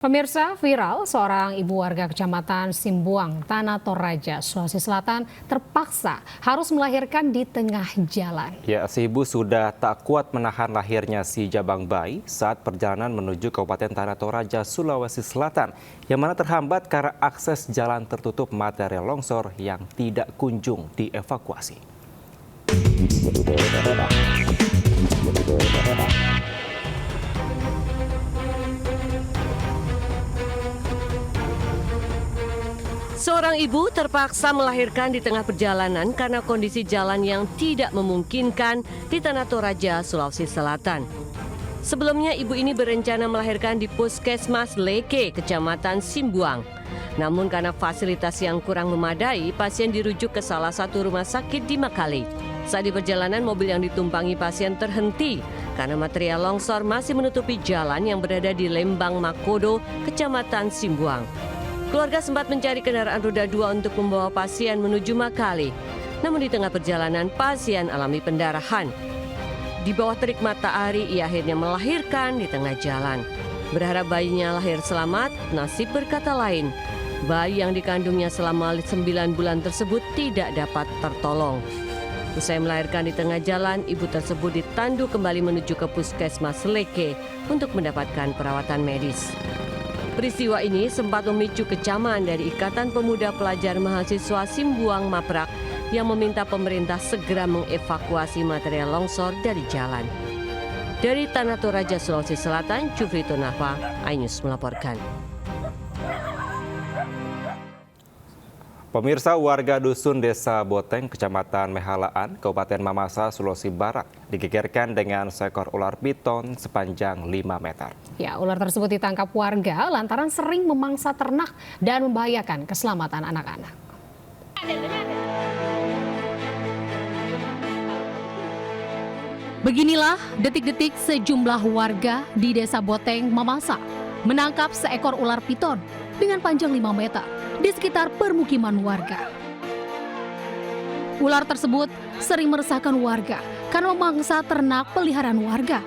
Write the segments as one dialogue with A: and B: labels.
A: Pemirsa, viral seorang ibu warga Kecamatan Simbuang, Tanah Toraja, Sulawesi Selatan terpaksa harus melahirkan di tengah jalan.
B: Ya, si ibu sudah tak kuat menahan lahirnya si jabang bayi saat perjalanan menuju Kabupaten Tanah Toraja, Sulawesi Selatan, yang mana terhambat karena akses jalan tertutup material longsor yang tidak kunjung dievakuasi.
C: Seorang ibu terpaksa melahirkan di tengah perjalanan karena kondisi jalan yang tidak memungkinkan di Tanah Toraja, Sulawesi Selatan. Sebelumnya ibu ini berencana melahirkan di Puskesmas Leke, Kecamatan Simbuang. Namun karena fasilitas yang kurang memadai, pasien dirujuk ke salah satu rumah sakit di Makale. Saat di perjalanan, mobil yang ditumpangi pasien terhenti karena material longsor masih menutupi jalan yang berada di Lembang Makodo, Kecamatan Simbuang. Keluarga sempat mencari kendaraan roda 2 untuk membawa pasien menuju Makale. Namun di tengah perjalanan, pasien alami pendarahan. Di bawah terik matahari, ia akhirnya melahirkan di tengah jalan. Berharap bayinya lahir selamat, nasib berkata lain. Bayi yang dikandungnya selama 9 bulan tersebut tidak dapat tertolong. Usai melahirkan di tengah jalan, ibu tersebut ditandu kembali menuju ke Puskesmas Leke untuk mendapatkan perawatan medis. Peristiwa ini sempat memicu kecaman dari Ikatan Pemuda Pelajar Mahasiswa Simbuang Maprak yang meminta pemerintah segera mengevakuasi material longsor dari jalan. Dari Tanah Toraja, Sulawesi Selatan, Jufrito Nafa, iNews melaporkan.
B: Pemirsa, warga dusun Desa Boteng, Kecamatan Mehalaan, Kabupaten Mamasa, Sulawesi Barat, digegerkan dengan seekor ular piton sepanjang 5 meter.
A: Ya, ular tersebut ditangkap warga lantaran sering memangsa ternak dan membahayakan keselamatan anak-anak.
D: Beginilah detik-detik sejumlah warga di Desa Boteng, Mamasa menangkap seekor ular piton dengan panjang 5 meter di sekitar permukiman warga. Ular tersebut sering meresahkan warga karena memangsa ternak peliharaan warga.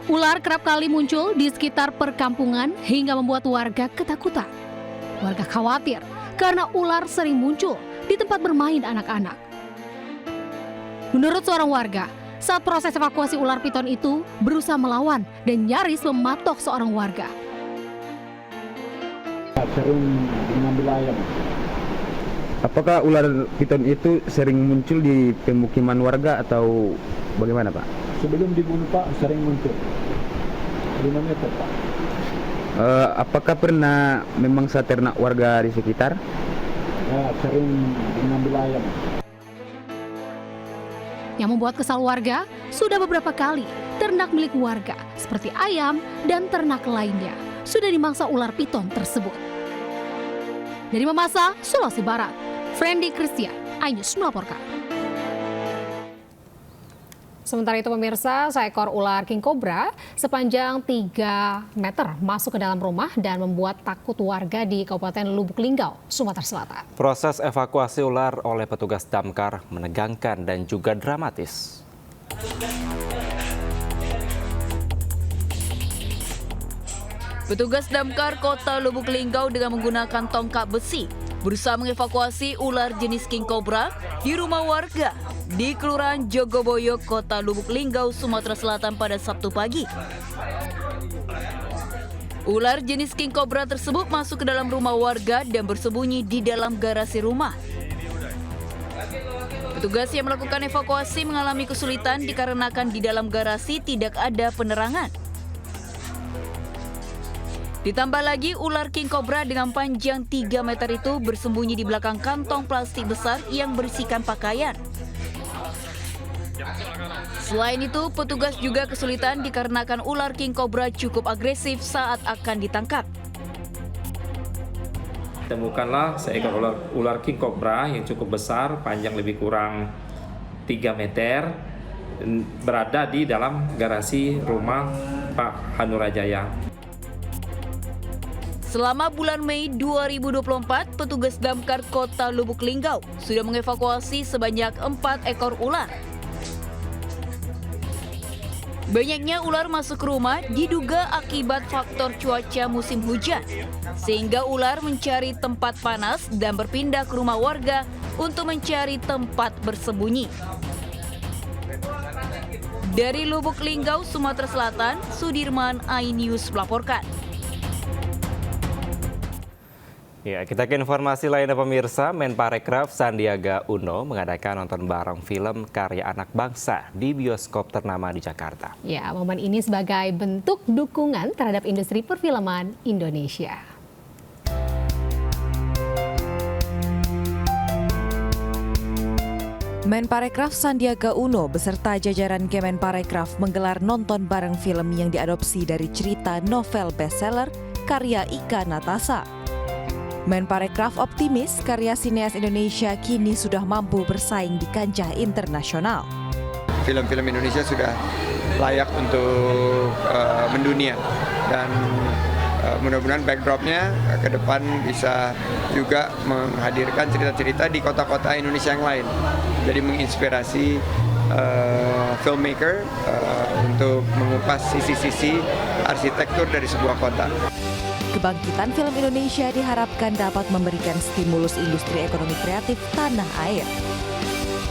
D: Ular kerap kali muncul di sekitar perkampungan hingga membuat warga ketakutan. Warga khawatir karena ular sering muncul di tempat bermain anak-anak. Menurut seorang warga, saat proses evakuasi ular piton itu berusaha melawan dan nyaris mematok seorang warga.
E: Sering mengambil ayam.
F: Apakah ular piton itu sering muncul di pemukiman warga atau bagaimana, Pak?
E: Sebelum dibunuh, Pak, sering muncul. 5 meter, Pak.
F: Apakah pernah memangsa ternak warga di sekitar?
E: Ya, sering mengambil ayam.
D: Yang membuat kesal warga, sudah beberapa kali ternak milik warga seperti ayam dan ternak lainnya sudah dimangsa ular piton tersebut. Dari Mamasa, Sulawesi Barat, Friendly Christian, iNews melaporkan.
A: Sementara itu pemirsa, seekor ular king cobra sepanjang 3 meter masuk ke dalam rumah dan membuat takut warga di Kabupaten Lubuk Linggau, Sumatera Selatan.
B: Proses evakuasi ular oleh petugas damkar menegangkan dan juga dramatis.
G: Petugas damkar Kota Lubuk Linggau dengan menggunakan tongkat besi berusaha mengevakuasi ular jenis king cobra di rumah warga di Kelurahan Jogoboyo, Kota Lubuk Linggau, Sumatera Selatan pada Sabtu pagi. Ular jenis king cobra tersebut masuk ke dalam rumah warga dan bersembunyi di dalam garasi rumah. Petugas yang melakukan evakuasi mengalami kesulitan dikarenakan di dalam garasi tidak ada penerangan. Ditambah lagi, ular king cobra dengan panjang 3 meter itu bersembunyi di belakang kantong plastik besar yang berisikan pakaian. Selain itu, petugas juga kesulitan dikarenakan ular king cobra cukup agresif saat akan ditangkap.
H: Temukanlah seekor ular king cobra yang cukup besar, panjang lebih kurang 3 meter, berada di dalam garasi rumah Pak Hanurajaya.
G: Selama bulan Mei 2024, petugas damkar Kota Lubuk Linggau sudah mengevakuasi sebanyak 4 ekor ular. Banyaknya ular masuk rumah diduga akibat faktor cuaca musim hujan, sehingga ular mencari tempat panas dan berpindah ke rumah warga untuk mencari tempat bersembunyi. Dari Lubuk Linggau, Sumatera Selatan, Sudirman, iNews melaporkan.
B: Ya, kita ke informasi lainnya pemirsa. Menparekraf Sandiaga Uno mengadakan nonton bareng film karya anak bangsa di bioskop ternama di Jakarta.
A: Ya, momen ini sebagai bentuk dukungan terhadap industri perfilman Indonesia.
I: Menparekraf Sandiaga Uno beserta jajaran Kemenparekraf menggelar nonton bareng film yang diadopsi dari cerita novel bestseller karya Ika Natasha. Menparekraf optimis karya sineas Indonesia kini sudah mampu bersaing di kancah internasional.
J: Film-film Indonesia sudah layak untuk mendunia dan mudah-mudahan backdropnya ke depan bisa juga menghadirkan cerita-cerita di kota-kota Indonesia yang lain. Jadi menginspirasi filmmaker untuk mengupas sisi-sisi arsitektur dari sebuah kota.
I: Kebangkitan film Indonesia diharapkan dapat memberikan stimulus industri ekonomi kreatif tanah air.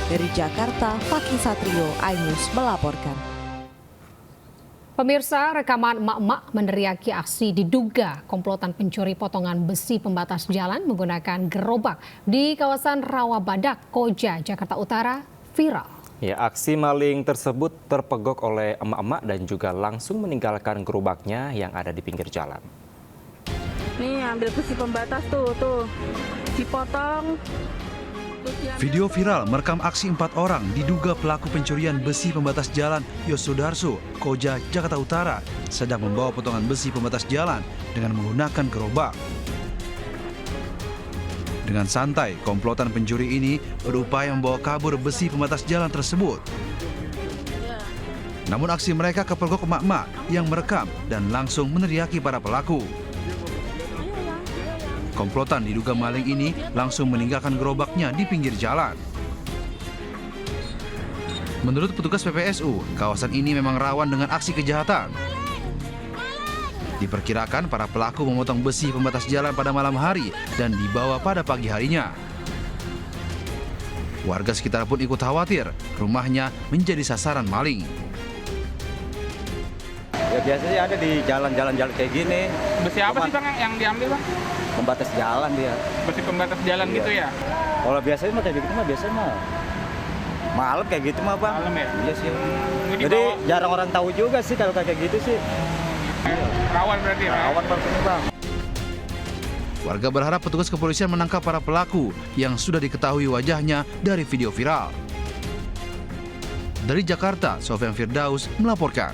I: Dari Jakarta, Fakih Satrio, iNews melaporkan.
A: Pemirsa, rekaman emak-emak meneriaki aksi diduga komplotan pencuri potongan besi pembatas jalan menggunakan gerobak di kawasan Rawabadak, Koja, Jakarta Utara viral.
B: Ya, aksi maling tersebut terpegok oleh emak-emak dan juga langsung meninggalkan gerobaknya yang ada di pinggir jalan.
K: Nih ambil besi pembatas tuh dipotong.
L: Video viral merekam aksi 4 orang diduga pelaku pencurian besi pembatas jalan Yosudarso, Koja, Jakarta Utara sedang membawa potongan besi pembatas jalan dengan menggunakan gerobak. Dengan santai, komplotan pencuri ini berupaya membawa kabur besi pembatas jalan tersebut. Namun aksi mereka kepergok emak-emak yang merekam dan langsung meneriaki para pelaku. Komplotan diduga maling ini langsung meninggalkan gerobaknya di pinggir jalan. Menurut petugas PPSU, kawasan ini memang rawan dengan aksi kejahatan. Diperkirakan para pelaku memotong besi pembatas jalan pada malam hari dan dibawa pada pagi harinya. Warga sekitar pun ikut khawatir rumahnya menjadi sasaran maling.
M: Ya biasanya ada di jalan-jalan kayak gini.
N: Besi apa sih Bang yang diambil Bang?
M: Pembatas jalan dia.
N: Besi pembatas jalan
M: iya.
N: Gitu ya?
M: Kalau biasanya mah kayak gitu mah biasanya mah malam kayak gitu mah Bang.
N: Malam ya?
M: Iya sih. Jadi jarang orang tahu juga sih kalau kayak gitu sih.
N: Rawan berarti ya?
M: Rawan berarti Bang.
L: Warga berharap petugas kepolisian menangkap para pelaku yang sudah diketahui wajahnya dari video viral. Dari Jakarta, Sofyan Firdaus melaporkan.